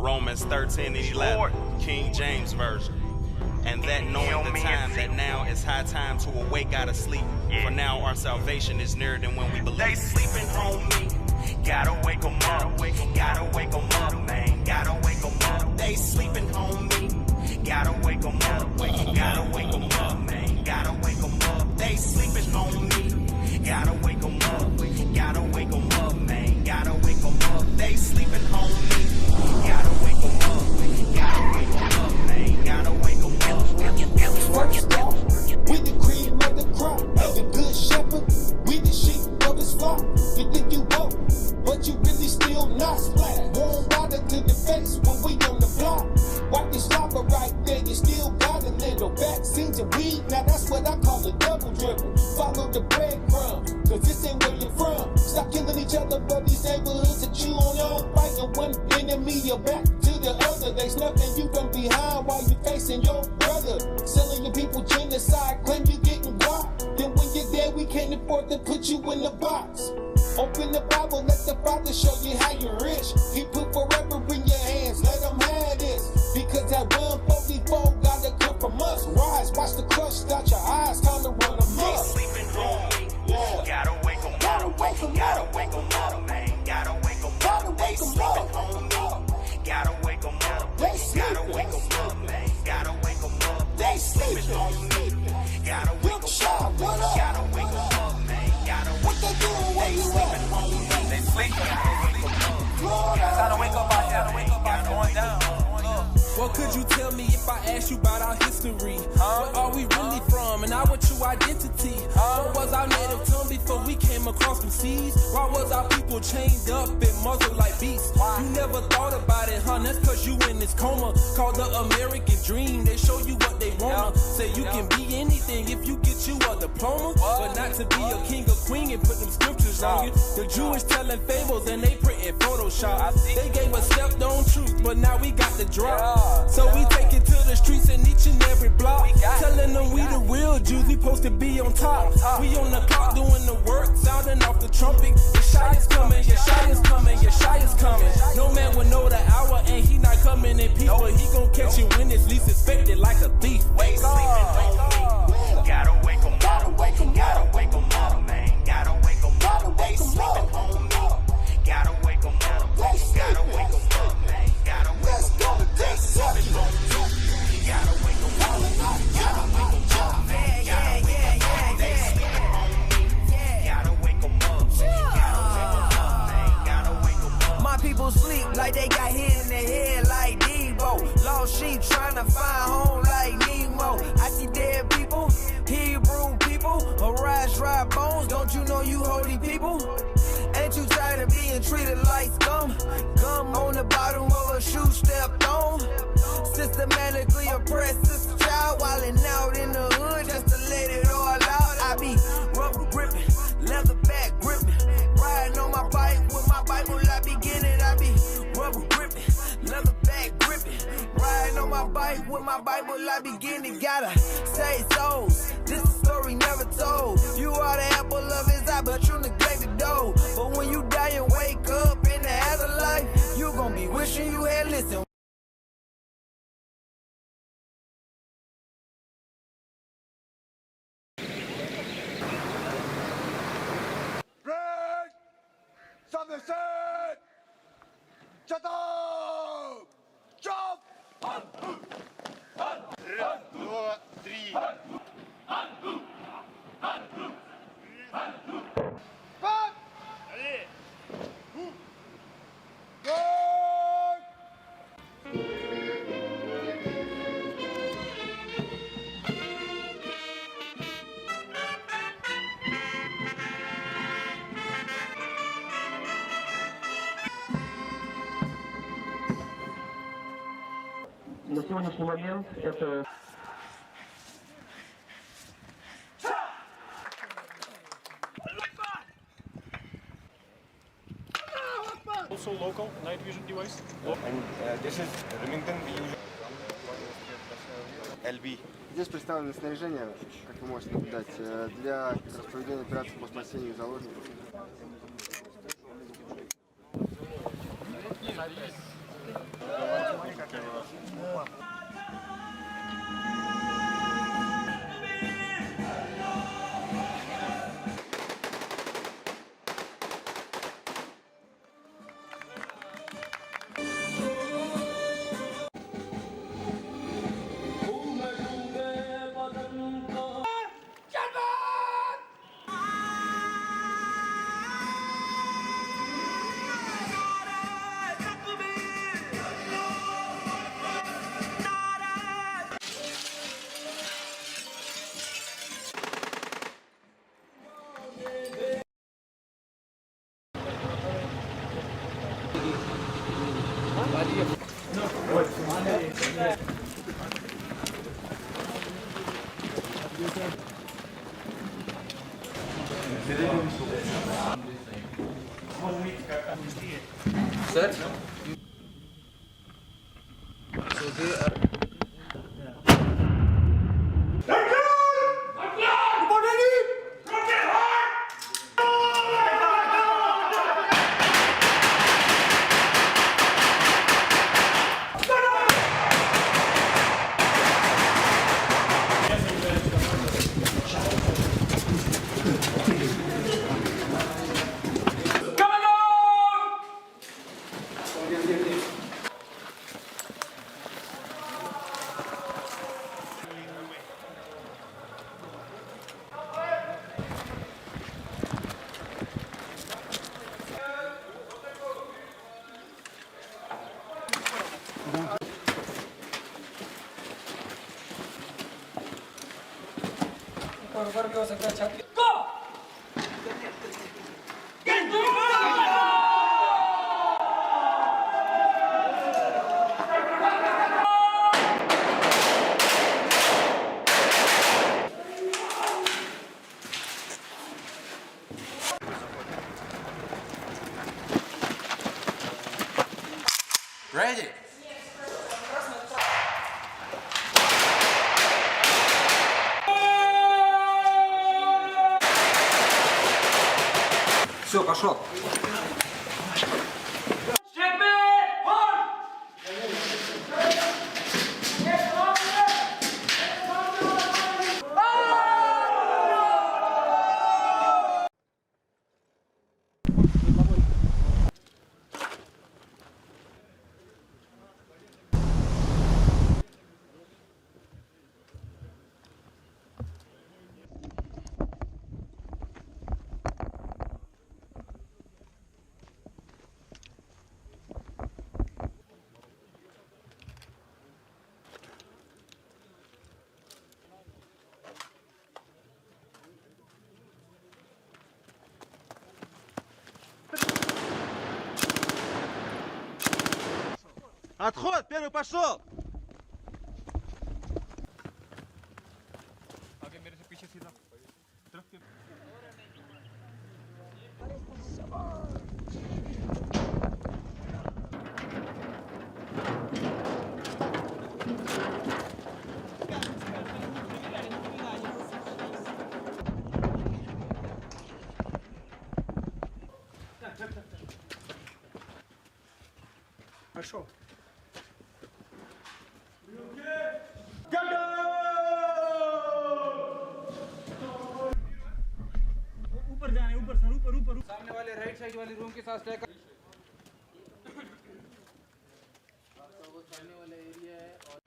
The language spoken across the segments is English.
Romans 13:11, King James Version. And that knowing the time, that now is high time to awake out of sleep. For now our salvation is nearer than when we believe. They sleeping on me. Gotta wake them up. Gotta wake them up, man. Gotta wake them up. They sleeping on me. Gotta wake them up. Gotta wake them up, man. Gotta wake them up. They sleeping on me. Gotta wake them up. Gotta wake them up, man. Gotta wake them up. They sleeping on me. Gotta wake them up. Gotta wake them up, man. Gotta wake them up. First off, we the cream of the crop, and the good shepherd, we the sheep of his flock. You think you woke, but you really still not splat. Warm water to the face when we on the block. Wipe the slobber right there, you still got a little vaccines and weed. Now that's what I call a double dribble. Follow the breadcrumb, cause this ain't where you're from. Stop killing each other, but these neighborhoods that you on, fighting one enemy, you're back to the other. They snuffing you from behind while you facing your brother. Selling your people genocide, claim you getting guap. Then when you're dead, we can't afford to put you in the box. Open the Bible, let the Father show you how you're rich. He put forever in your hands, let him have this. Because that 144 gotta come from us. Rise, watch the crush out your eyes, time to run them They up. sleeping on me. Gotta wake them up. Gotta wake them up, man. Gotta wake them up. They sleeping on me. Gotta wake them up. Gotta wake them up, man. Gotta wake them up. They sleeping on me. Gotta wake them up. Gotta wake them up, man. Gotta wake them up. They sleeping on me. They sleeping. Gotta wake up out here. Wake up out going down. Well, could you tell me if I asked you about our history? Where are we really from, and our true identity? What was our native tongue before we came across some seas? Why was our people chained up and muzzled like beasts? You never thought about it, huh? That's cause you in this coma called the American dream. They show you what they wanna. Say you can be anything if you get you a diploma, but not to be a king or queen and put them scriptures on you. The Jewish telling fables and they printing Photoshop. They gave us stepped-on truth, but now we got the drop. So we take it to the streets and each and every block, telling them we the real Jews, we supposed to be on top. We on the clock doing the work, sounding off the trumpet. Your shy is coming, your shy is coming, your shy is coming. No man will know the hour and he not coming in peace, but he gon' catch you when it's least expected like a thief. They sleeping on me. Gotta wake them up. Gotta wake them up, man. Gotta wake them up. They sleeping on me. Gotta wake them up. Gotta wake them up, man. Gotta wake them up. They sleeping on me. Gotta wake them up. Gotta wake them up, man. Gotta wake them up. They sleeping on me. Gotta wake them up. Gotta wake them up, man. Gotta wake them up. My people sleep like they got hit in their head like Debo. Lost sheep trying to find home like Nemo. I see dead people, Hebrew people, arise dry bones. Don't you know you holy people? Ain't you tired of being treated like scum? Gum on the bottom of a shoe stepped on. Systematically oppressed sister child, wildin' out in the hood just to let it all out. I be rubber gripping, leather back gripping, riding on my bike with my Bible. I begin it. I be rubber gripping, leather back gripping, riding on my bike with my Bible. I begin it. Gotta save souls. This is a story never told. You are the apple of his eye, but you neglect the dough. But when you die and wake up in the afterlife, you gon' be wishing you had listened. Something said! Shut up! Jump! 1, 2, 3. Back! Allez! Go! На сегодняшний момент это... Also local night vision device. And this is Remington, we use LB. Здесь представлено снаряжение, как вы можете наблюдать, для проведения операций по спасению заложников. Nice. Ready? Все, пошел. Отход! Первый пошел! Пошел. ऊपर जाने ऊपर sir ऊपर ऊपर सामने वाले right side वाली room के साथ स्टे कर वो सामने वाला एरिया है और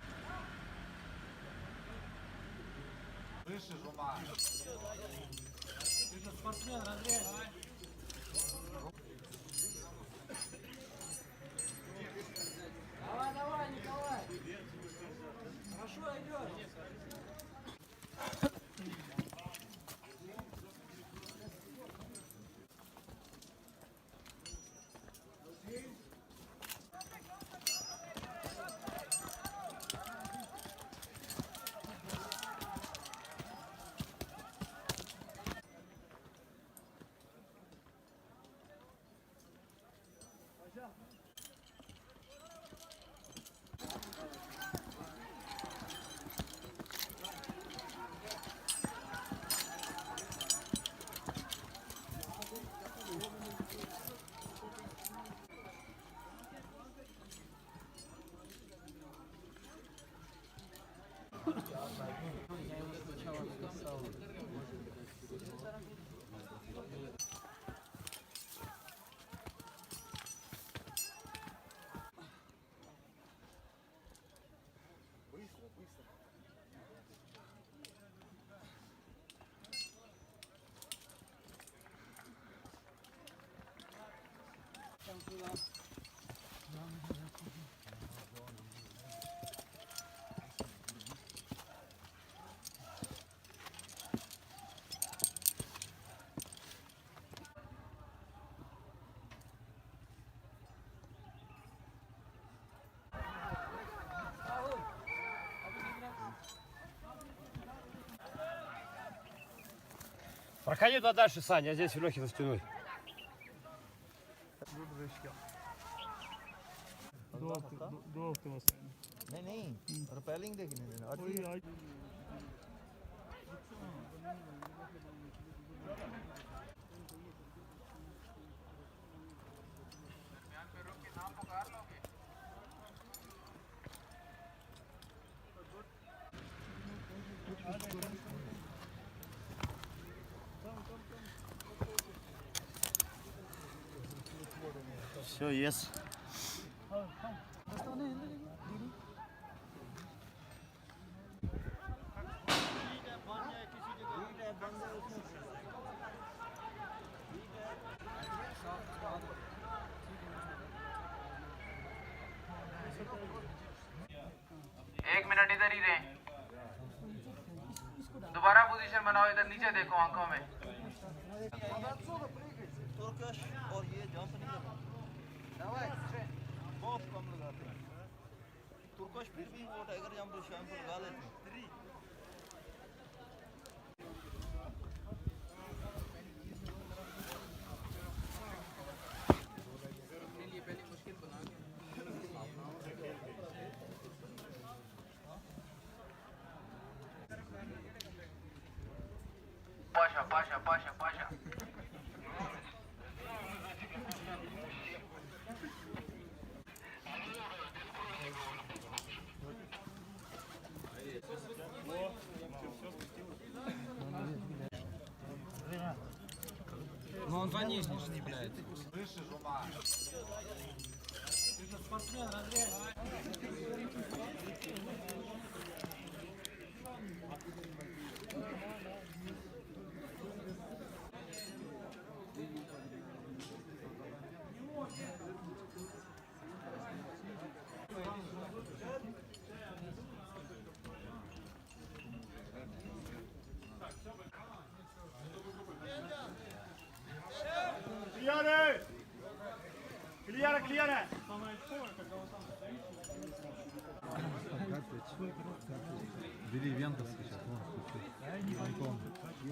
спортсмен разряд давай давай Николай хорошо идет Проходи туда дальше, Саня, я здесь в Лехе за стеной. Все, yes. एक मिनट इधर ही रहे। दोबारा पोजीशन बनाओ, इधर नीचे देखो आंखों में। Turkish और ये जंप नहीं करना। बहुत कम लगाते हैं। तुर्कश फिर भी वो टाइगर जंप शाम को लगा लेते हैं। पाशा पाशा पाशा पाशा। Но он понижний же цепляет. Clear है। Бери вентовский сейчас, вон, включи.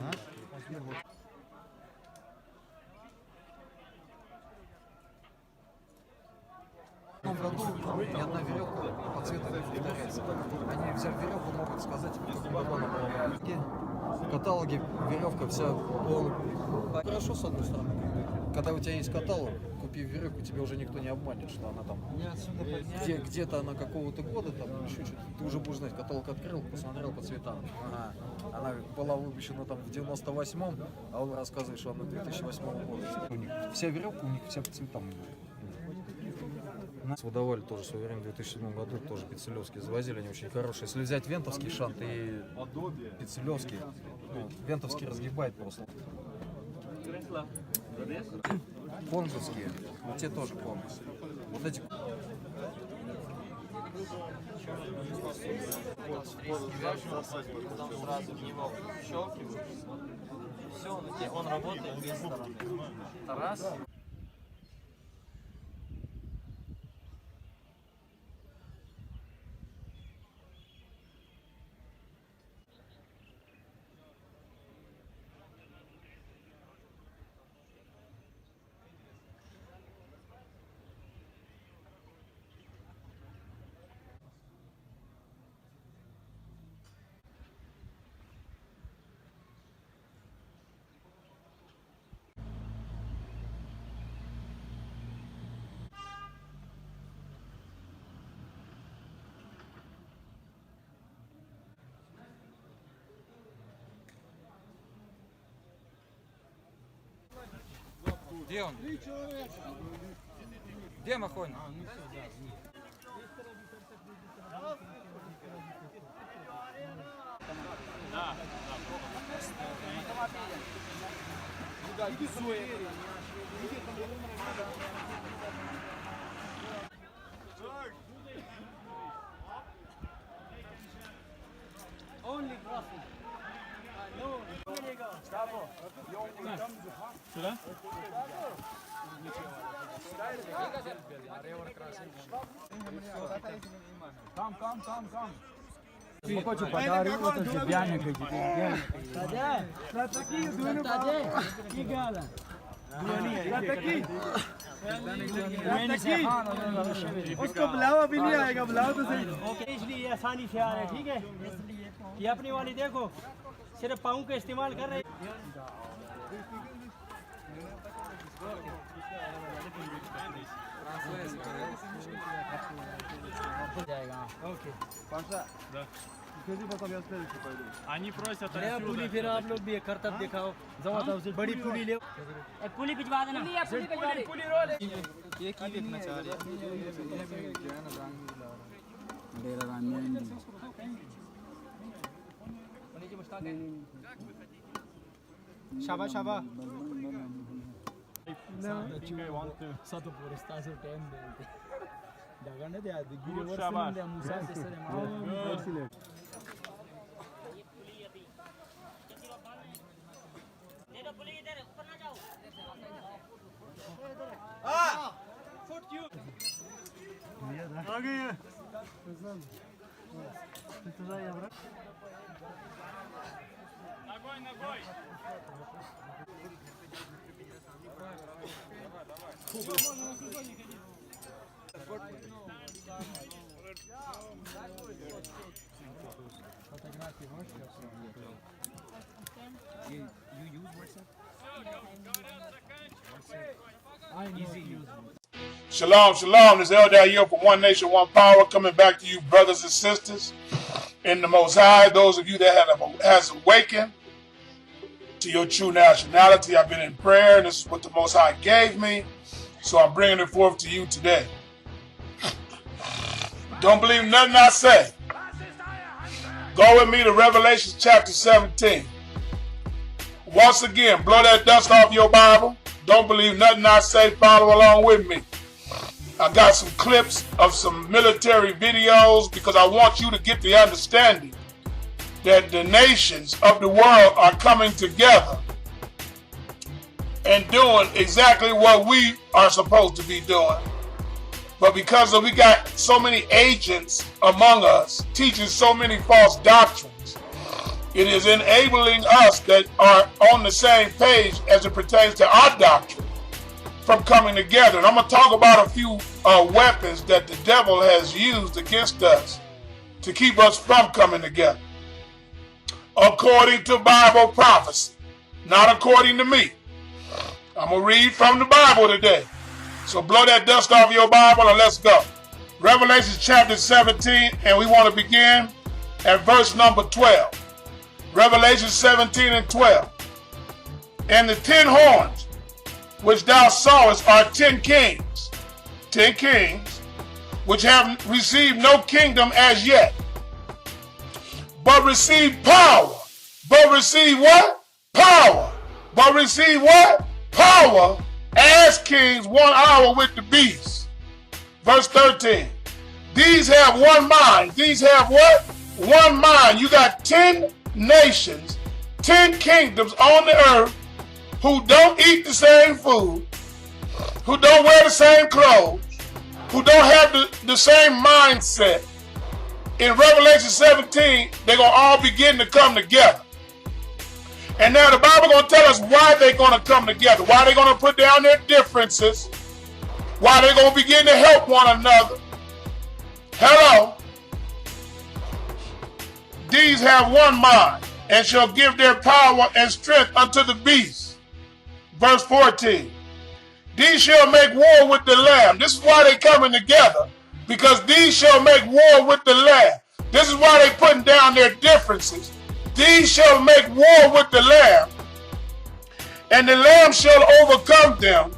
А? В том году ни одна веревка по цвету не повторяется. Они, взяв веревку, могут сказать, в каком году она была. В каталоге веревка вся полностью. Хорошо, с одной стороны. Когда у тебя есть каталог, купив веревку, тебя уже никто не обманет, что она там где-то она какого-то года, там еще что-то. Ты уже будешь знать, каталог открыл, посмотрел по цветам. Ага. Она была выпущена там в 98-м, а он рассказывает, что она 2008 года. У них вся веревка, у них вся по цветам. Нас выдавали тоже в свое время в 2007 году, тоже пиццелевские завозили, они очень хорошие. Если взять вентовский шант и пиццелевский, ну, вентовский разгибает просто. Конжевские, вот те тоже конжевs. Вот эти. Потом сразу в него щелкивают. Все, он работает без стороны. Раз. Где он? Где Махонь? Only crossing. No. Сюда? Come. उसको बुलाओ अभी नहीं आएगा बुलाओ तो सही इसलिए आसानी से आ रहे ठीक है ये अपनी वाली देखो सिर्फ पाँव का इस्तेमाल कर रहे Они просят पुली फिर आप लोग भी एक करतब दिखाओ बड़ी पुली ले पुली भिजवा देना पुली रोल ये की देखना चाह रहे शाबा शाबा Satu forestazo tembe Dagane de adi gire Good, versin Shabash. de musa sesere Good. आ गए हैं Ногой, ногой! Shalom, shalom. This is Elder here for One Nation, One Power, coming back to you, brothers and sisters, in the Most High. Those of you that has awakened to your true nationality, I've been in prayer, and this is what the Most High gave me, so I'm bringing it forth to you today. Don't believe nothing I say. Go with me to Revelation chapter 17. Once again, blow that dust off your Bible. Don't believe nothing I say. Follow along with me. I got some clips of some military videos because I want you to get the understanding that the nations of the world are coming together and doing exactly what we are supposed to be doing. But because we got so many agents among us teaching so many false doctrines, it is enabling us that are on the same page as it pertains to our doctrine from coming together. And I'm going to talk about a few weapons that the devil has used against us to keep us from coming together. According to Bible prophecy, not according to me. I'm going to read from the Bible today. So blow that dust off your Bible and let's go. Revelation chapter 17, and we want to begin at verse number 12. Revelation 17 and 12. And the 10 horns which thou sawest are 10 kings. 10 kings which have received no kingdom as yet, but receive power. But receive what? Power. But receive what? Power as kings 1 hour with the beast. Verse 13. These have one mind. These have what? One mind. You got 10 nations, 10 kingdoms on the earth who don't eat the same food, who don't wear the same clothes, who don't have the same mindset. In Revelation 17, they're going to all begin to come together. And now the Bible going to tell us why they're going to come together, why they're going to put down their differences, why they're going to begin to help one another. Hello. These have one mind, and shall give their power and strength unto the beast. Verse 14. These shall make war with the Lamb. This is why they're coming together, because these shall make war with the Lamb. This is why they're putting down their differences. These shall make war with the Lamb, and the Lamb shall overcome them.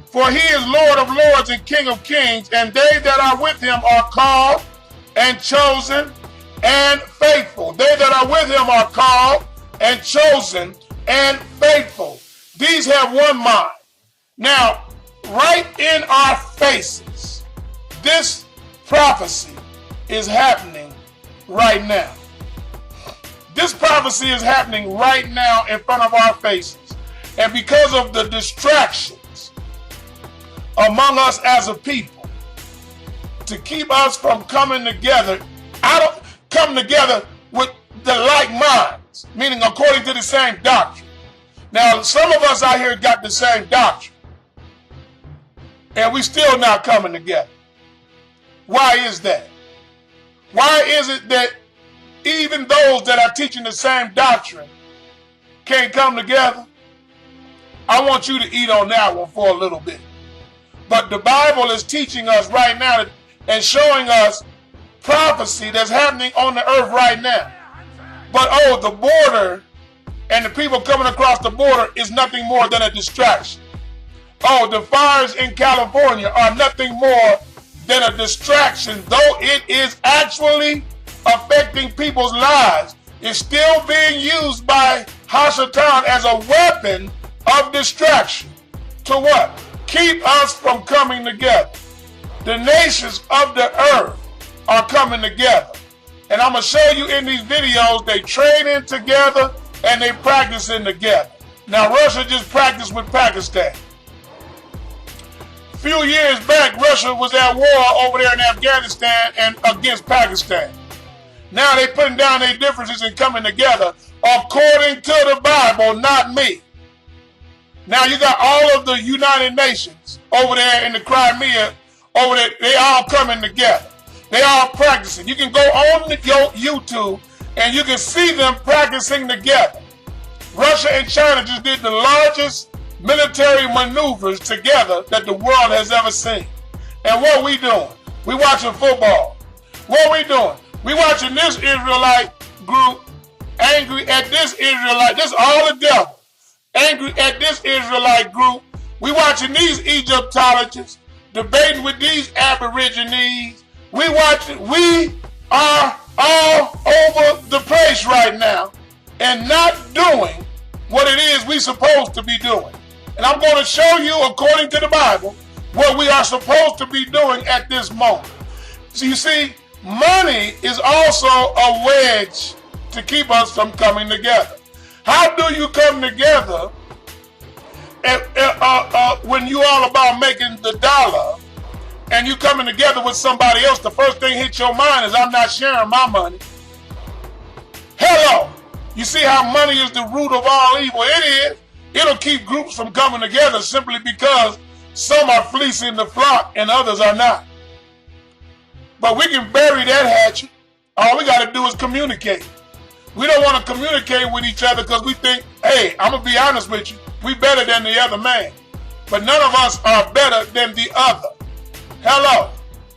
For he is Lord of lords and King of kings, and they that are with him are called and chosen and faithful. They that are with him are called and chosen and faithful. These have one mind. Now, right in our faces, this prophecy is happening right now. This prophecy is happening right now in front of our faces. And because of the distractions among us as a people, to keep us from coming together, come together with the like minds, meaning according to the same doctrine. Now, some of us out here got the same doctrine, and we still not coming together. Why is that? Why is it that even those that are teaching the same doctrine can't come together? I want you to eat on that one for a little bit. But the Bible is teaching us right now and showing us prophecy that's happening on the earth right now. But oh, the border and the people coming across the border is nothing more than a distraction. Oh, the fires in California are nothing more than a distraction, though it is actually affecting people's lives. It's still being used by Hashatan as a weapon of distraction. To what? Keep us from coming together. The nations of the earth are coming together. And I'm going to show you in these videos, they training together and they practicing together. Now, Russia just practiced with Pakistan. A few years back, Russia was at war over there in Afghanistan and against Pakistan. Now they putting down their differences and coming together according to the Bible, not me. Now you got all of the United Nations over there in the Crimea, over there, they all coming together. They all practicing. You can go on YouTube and you can see them practicing together. Russia and China just did the largest military maneuvers together that the world has ever seen. And what we doing? We watching football. What we doing? We watching this Israelite group angry at this Israelite. This all the devil. Angry at this Israelite group. We watching these Egyptologists debating with these Aborigines. We are all over the place right now and not doing what it is we supposed to be doing. And I'm going to show you, according to the Bible, what we are supposed to be doing at this moment. So you see, money is also a wedge to keep us from coming together. How do you come together when you all about making the dollar and you coming together with somebody else? The first thing hit your mind is, I'm not sharing my money. Hello. You see how money is the root of all evil? It is. It'll keep groups from coming together simply because some are fleecing the flock and others are not. But we can bury that hatchet. All we got to do is communicate. We don't want to communicate with each other because we think, hey, I'm going to be honest with you, we better than the other man. But none of us are better than the other. Hello.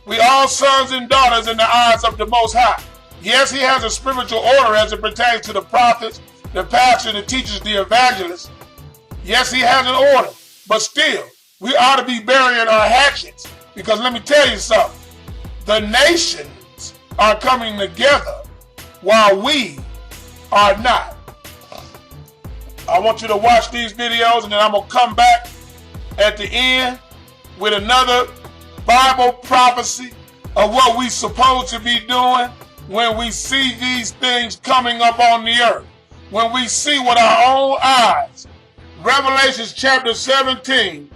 We all sons and daughters in the eyes of the Most High. Yes, he has a spiritual order as it pertains to the prophets, the pastors, the teachers, the evangelists. Yes, he has an order. But still, we ought to be burying our hatchets. Because let me tell you something. The nations are coming together while we are not. I want you to watch these videos and then I'm going to come back at the end with another Bible prophecy of what we're supposed to be doing when we see these things coming up on the earth. When we see with our own eyes. Revelation chapter 17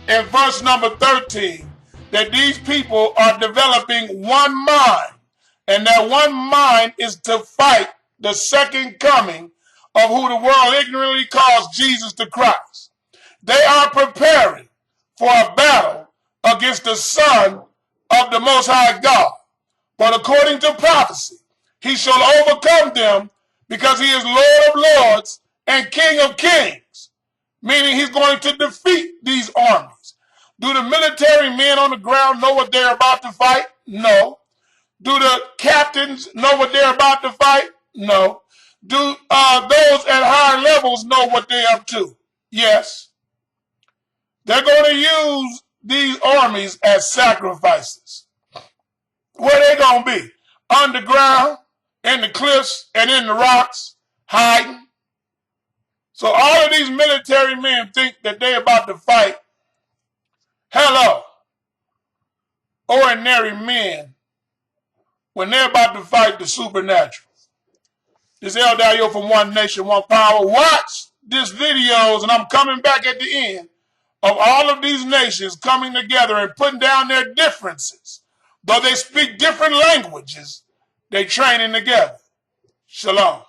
and verse number 13. That these people are developing one mind. And that one mind is to fight the second coming of who the world ignorantly calls Jesus the Christ. They are preparing for a battle against the Son of the Most High God. But according to prophecy, he shall overcome them because he is Lord of Lords and King of Kings. Meaning he's going to defeat these armies. Do the military men on the ground know what they're about to fight? No. Do the captains know what they're about to fight? No. Do those at higher levels know what they're up to? Yes. They're going to use these armies as sacrifices. Where they going to be? Underground, in the cliffs, and in the rocks, hiding. So all of these military men think that they're about to fight. Hello. Ordinary men when they're about to fight the supernatural. This El Dayo from One Nation, One Power. Watch this videos, and I'm coming back at the end of all of these nations coming together and putting down their differences. Though they speak different languages, They training together. Shalom.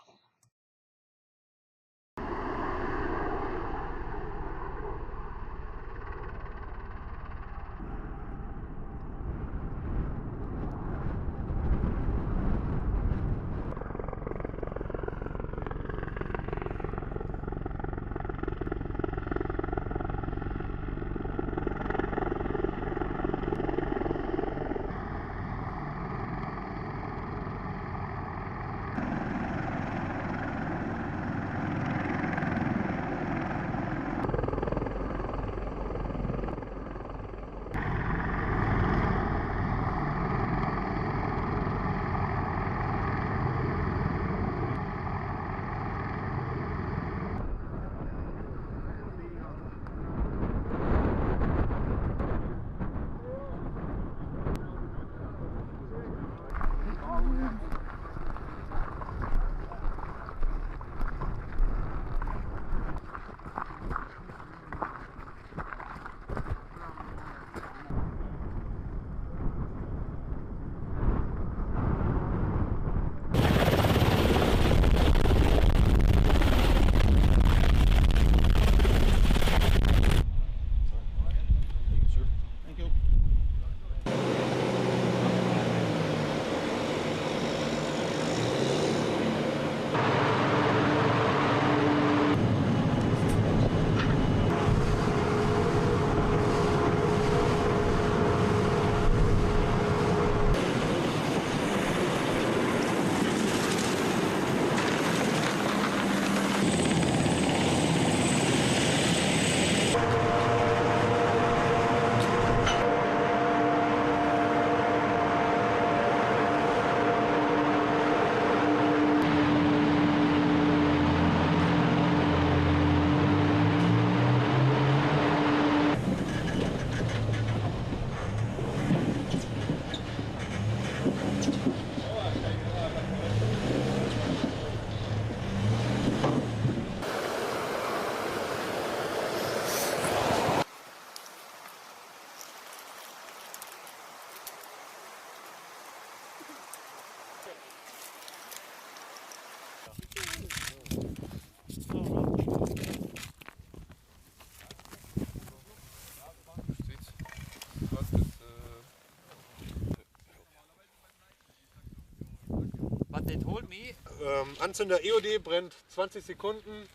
But they told me. Anzünder EOD brennt 20 Sekunden.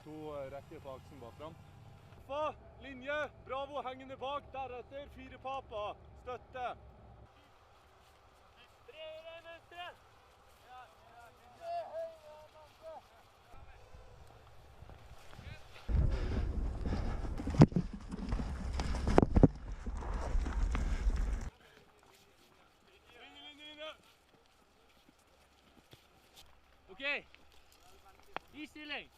To rekker på aksen bak fram. Alfa, linje, Bravo hengende bak, deretter 4 papa, støtte. Ok, i stilling.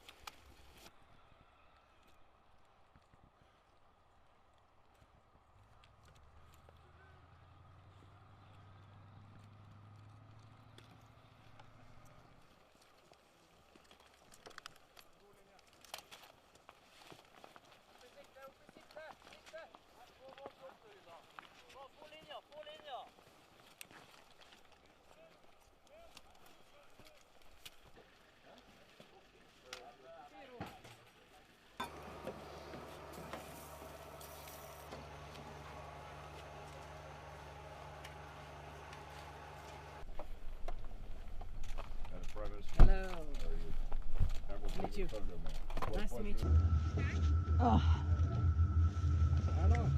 Hello. Meet you. Nice to meet you. Oh. Hello.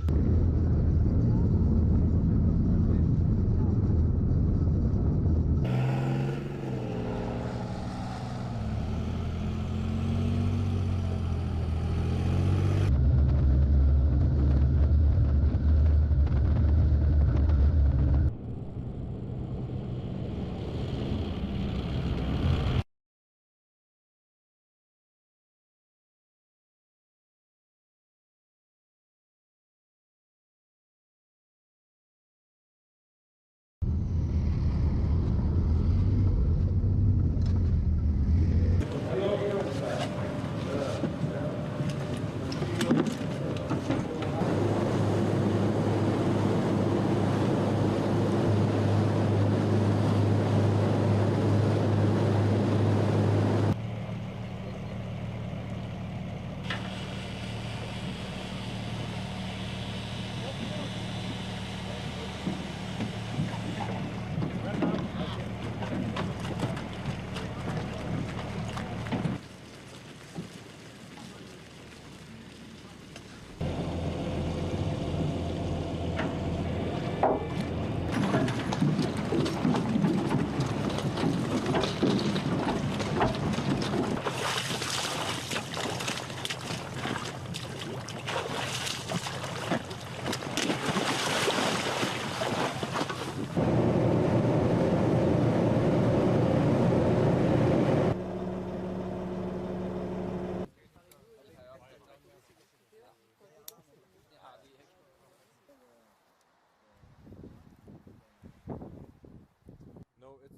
No, it's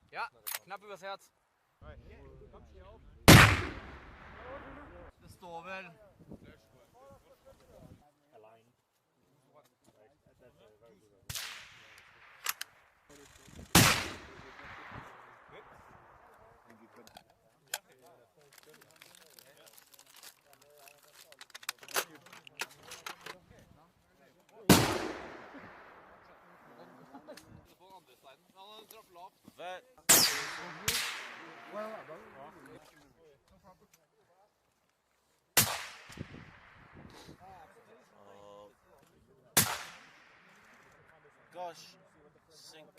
Ja, knapp übers Herz. Det står vel Gosh, sink.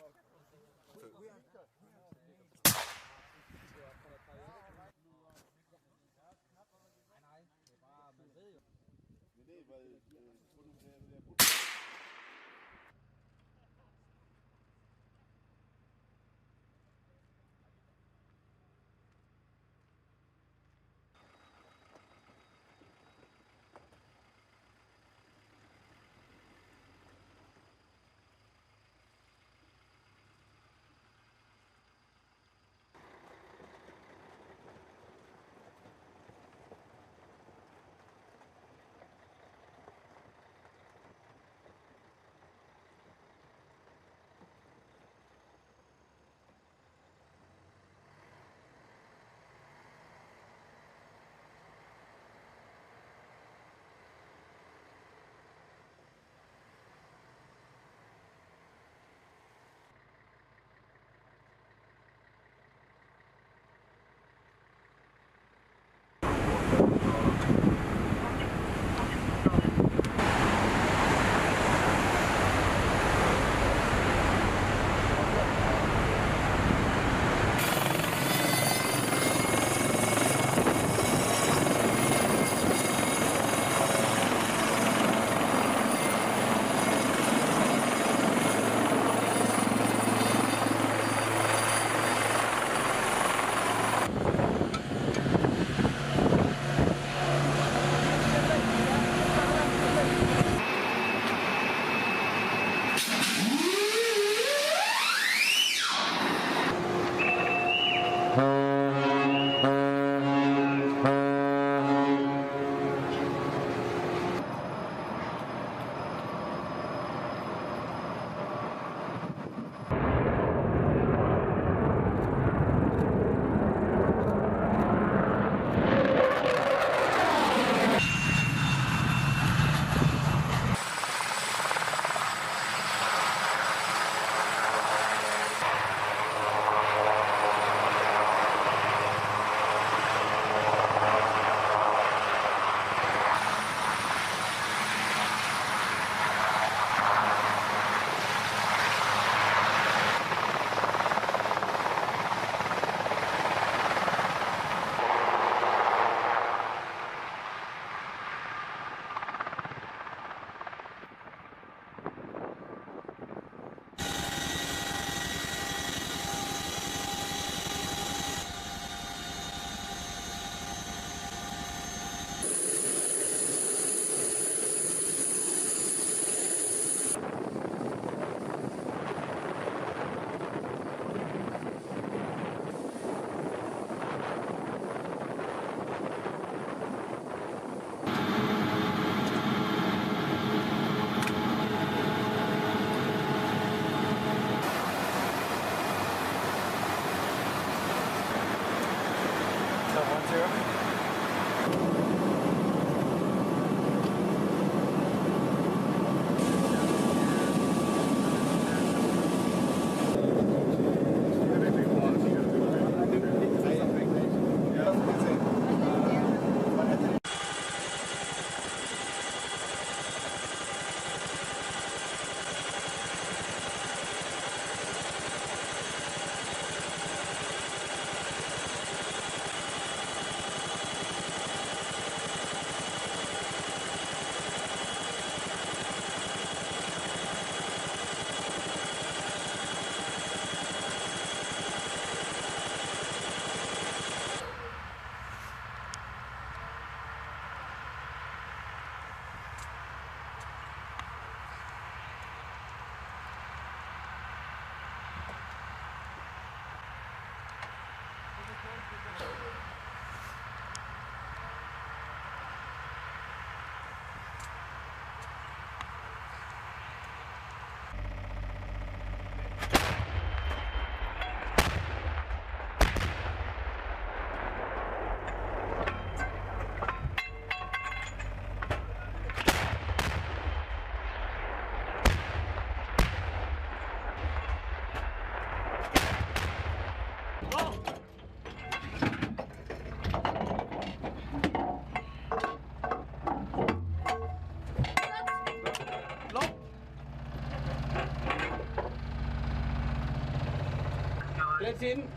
Let's in.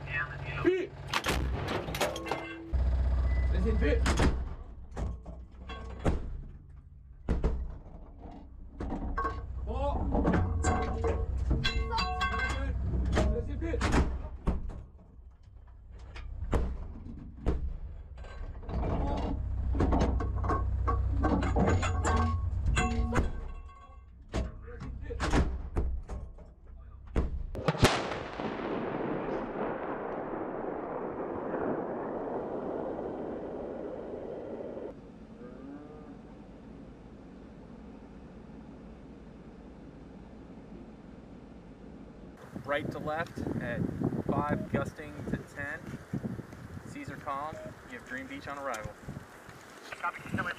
Feet. Let's in feet. Right to left at 5, gusting to 10. Seas are calm. You have Dream Beach on arrival. Copy, still in.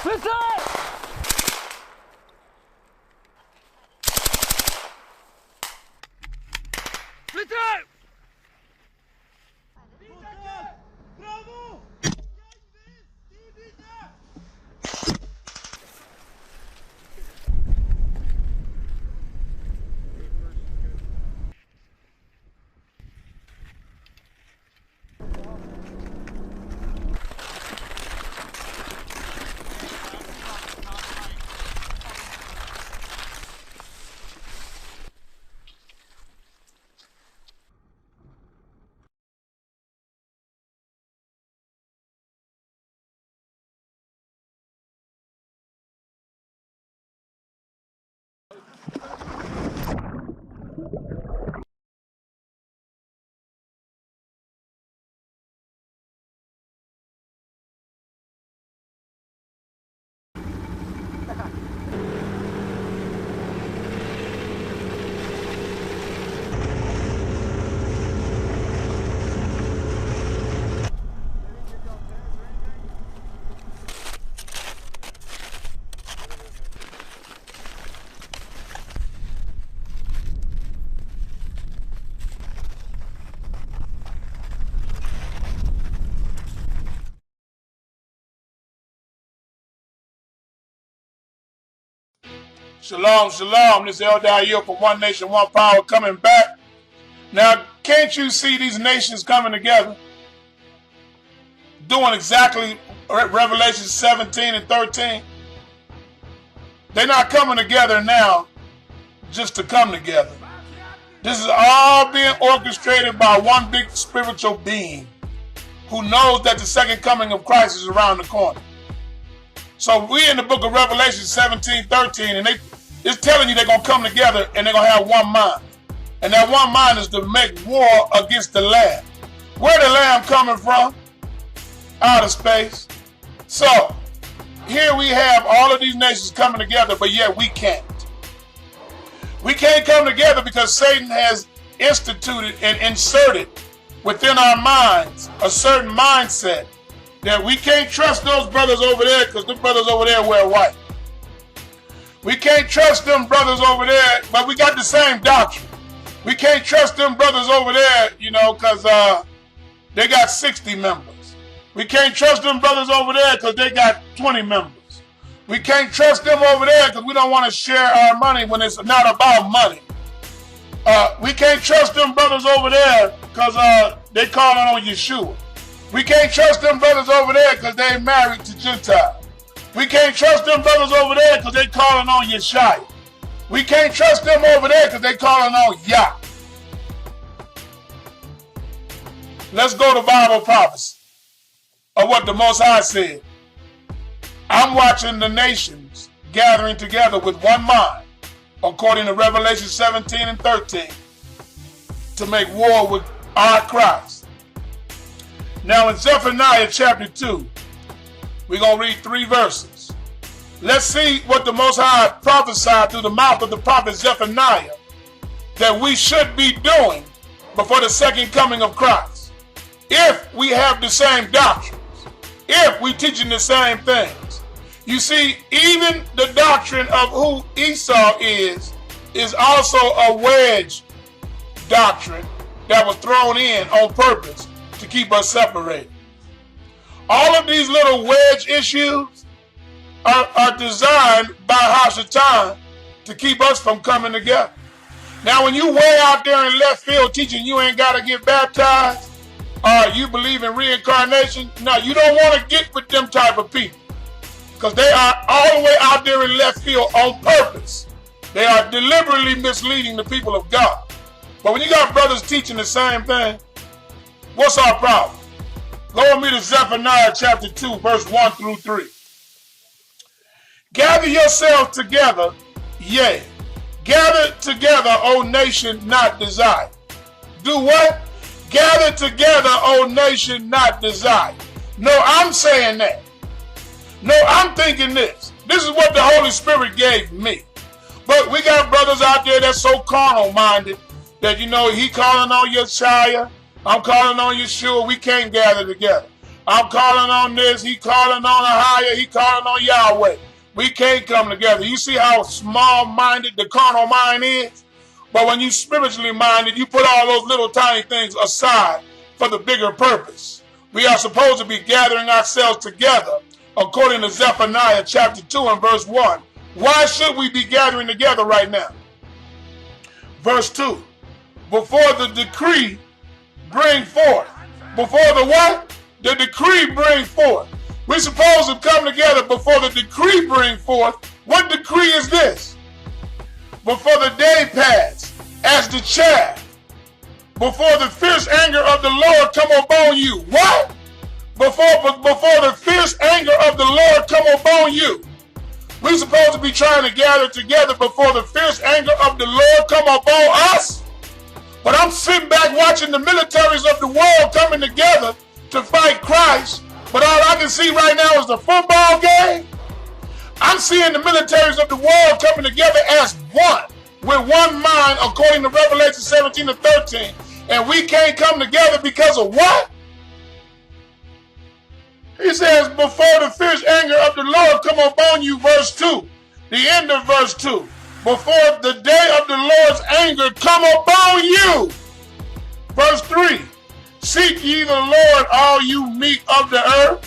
Split up! Split up! Bravo! Shalom, shalom. This is Elder Ayil from One Nation, One Power coming back. Now, can't you see these nations coming together? Doing exactly Revelation 17 and 13. They're not coming together now just to come together. This is all being orchestrated by one big spiritual being who knows that the second coming of Christ is around the corner. So we in the book of Revelation 17, 13, and it's telling you they're going to come together and they're going to have one mind. And that one mind is to make war against the Lamb. Where the Lamb coming from? Outer space. So here we have all of these nations coming together, but yet we can't. We can't come together because Satan has instituted and inserted within our minds a certain mindset that we can't trust those brothers over there because the brothers over there wear white. We can't trust them brothers over there, but we got the same doctrine. We can't trust them brothers over there, because they got 60 members. We can't trust them brothers over there because they got 20 members. We can't trust them over there because we don't want to share our money when it's not about money. We can't trust them brothers over there because they calling on Yeshua. We can't trust them brothers over there because they married to Gentiles. We can't trust them brothers over there because they calling on Yeshua. We can't trust them over there because they calling on Yah. Let's go to Bible prophecy of what the Most High said. I'm watching the nations gathering together with one mind, according to Revelation 17 and 13, to make war with our Christ. Now in Zephaniah chapter 2, we're going to read 3 verses. Let's see what the Most High prophesied through the mouth of the prophet Zephaniah that we should be doing before the second coming of Christ. If we have the same doctrines, if we teaching the same things. You see, even the doctrine of who Esau is also a wedge doctrine that was thrown in on purpose to keep us separated. All of these little wedge issues are designed by Hashatan to keep us from coming together. Now, when you way out there in left field teaching you ain't got to get baptized, or you believe in reincarnation, no, you don't want to get with them type of people. Because they are all the way out there in left field on purpose. They are deliberately misleading the people of God. But when you got brothers teaching the same thing, what's our problem? Go with me to Zephaniah chapter 2, verse 1 through 3. Gather yourselves together, yea. Gather together, O nation not desired. Do what? Gather together, O nation not desired. No, I'm saying that. No, I'm thinking this. This is what the Holy Spirit gave me. But we got brothers out there that's so carnal-minded that, he calling on Yeshua, I'm calling on Yeshua, we can't gather together. I'm calling on this, he calling on Ahia, he calling on Yahweh. We can't come together. You see how small-minded the carnal mind is? But when you spiritually minded, you put all those little tiny things aside for the bigger purpose. We are supposed to be gathering ourselves together according to Zephaniah chapter 2 and verse 1. Why should we be gathering together right now? Verse 2. Before the decree bring forth. Before the what? The decree bring forth. We're supposed to come together before the decree bring forth. What decree is this? Before the day pass as the chaff. Before the fierce anger of the Lord come upon you. What? Before the fierce anger of the Lord come upon you. We're supposed to be trying to gather together before the fierce anger of the Lord come upon us. But I'm sitting back watching the militaries of the world coming together to fight Christ. But all I can see right now is the football game. I'm seeing the militaries of the world coming together as one, with one mind, according to Revelation 17 and 13. And we can't come together because of what? He says, before the fierce anger of the Lord come upon you, verse 2. The end of verse 2. Before the day of the Lord's anger come upon you. Verse 3. Seek ye the Lord, all you meek of the earth,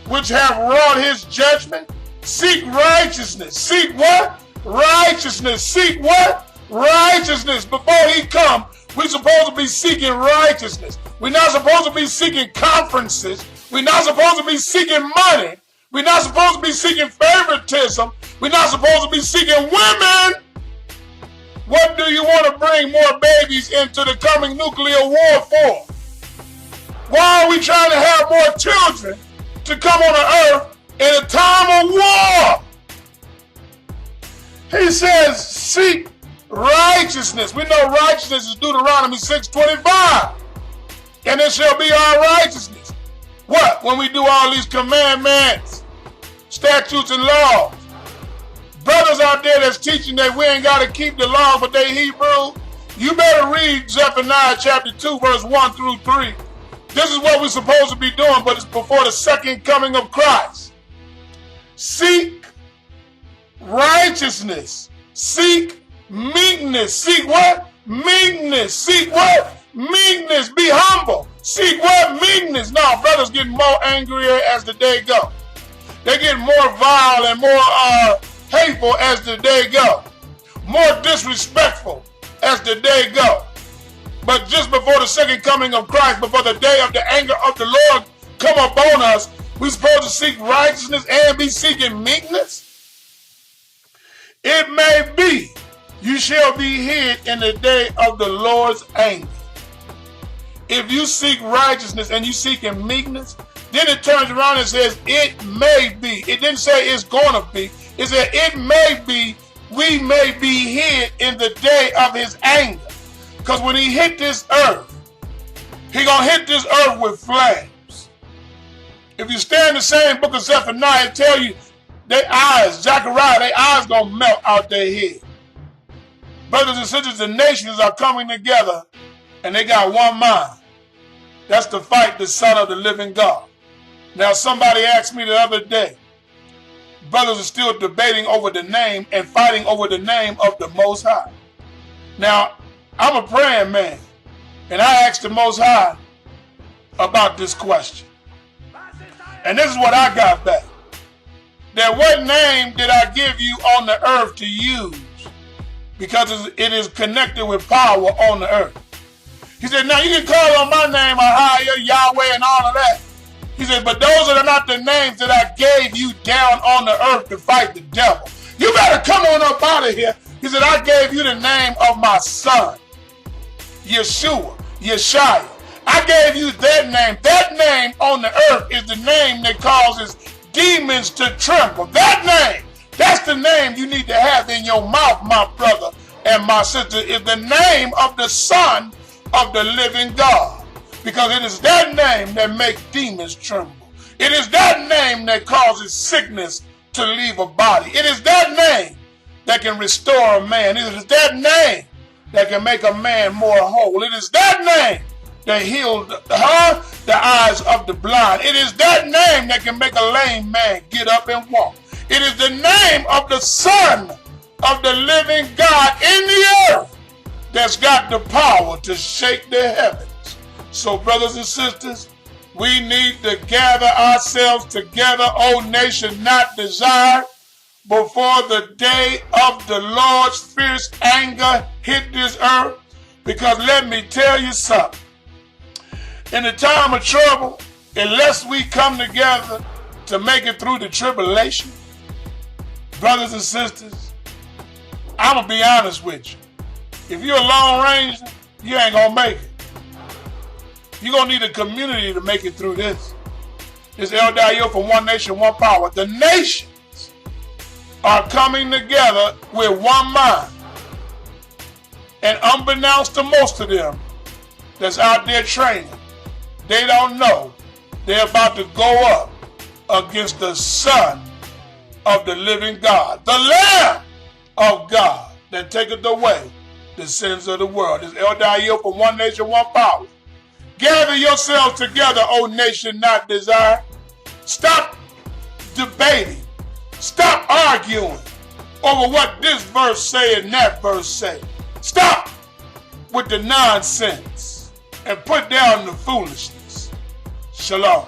which have wrought his judgment. Seek righteousness. Seek what? righteousness. Seek what? Righteousness. Before he come, we're supposed to be seeking righteousness. We're not supposed to be seeking conferences. We're not supposed to be seeking money. We're not supposed to be seeking favoritism. We're not supposed to be seeking women. What do you want to bring more babies into the coming nuclear war for? Why are we trying to have more children to come on the earth in a time of war? He says, seek righteousness. We know righteousness is Deuteronomy 6:25. And it shall be our righteousness. What? When we do all these commandments, statutes, and laws. Brothers out there that's teaching that we ain't got to keep the law, but they Hebrew, you better read Zephaniah chapter 2, verse 1 through 3. This is what we're supposed to be doing, but it's before the second coming of Christ. Seek righteousness. Seek meekness. Seek what? Meekness. Seek what? Meekness. Be humble. Seek what? Meekness. Now, brothers getting more angrier as the day go. They get more vile and more hateful as the day go. More disrespectful as the day go. But just before the second coming of Christ, before the day of the anger of the Lord come upon us, we're supposed to seek righteousness and be seeking meekness. It may be you shall be hid in the day of the Lord's anger. If you seek righteousness and you seeking meekness, then it turns around and says, it may be. It didn't say it's going to be. It said, it may be, we may be hid in the day of his anger. Because when he hit this earth, he going to hit this earth with flames. If you stay in the same book of Zephaniah, it tell you their eyes, Zechariah, their eyes going to melt out their head. Brothers and sisters, the nations are coming together and they got one mind. That's to fight the Son of the living God. Now, somebody asked me the other day, brothers are still debating over the name and fighting over the name of the Most High. Now, I'm a praying man, and I asked the Most High about this question. And this is what I got back. That what name did I give you on the earth to use? Because it is connected with power on the earth. He said, now you can call on my name, Ahia, Yahweh, and all of that. He said, but those are not the names that I gave you down on the earth to fight the devil. You better come on up out of here. He said, I gave you the name of my son, Yeshua, Yeshua. I gave you that name. That name on the earth is the name that causes demons to tremble. That name, that's the name you need to have in your mouth, my brother and my sister, is the name of the Son of the living God. Because it is that name that makes demons tremble. It is that name that causes sickness to leave a body. It is that name that can restore a man. It is that name that can make a man more whole. It is that name that healed the eyes of the blind. It is that name that can make a lame man get up and walk. It is the name of the Son of the living God in the earth that's got the power to shake the heavens. So, brothers and sisters, we need to gather ourselves together, O nation not desired, before the day of the Lord's fierce anger hit this earth. Because let me tell you something. In the time of trouble, unless we come together to make it through the tribulation, brothers and sisters, I'm going to be honest with you. If you're a Lone Ranger, you ain't going to make it. You're going to need a community to make it through this. It's El Dayo for One Nation, One Power. The nations are coming together with one mind. And unbeknownst to most of them that's out there training, they don't know they're about to go up against the Son of the living God, the Lamb of God that taketh away the sins of the world. It's El Dayo for One Nation, One Power. Gather yourselves together, O nation not desired. Stop debating. Stop arguing over what this verse say and that verse say. Stop with the nonsense and put down the foolishness. Shalom.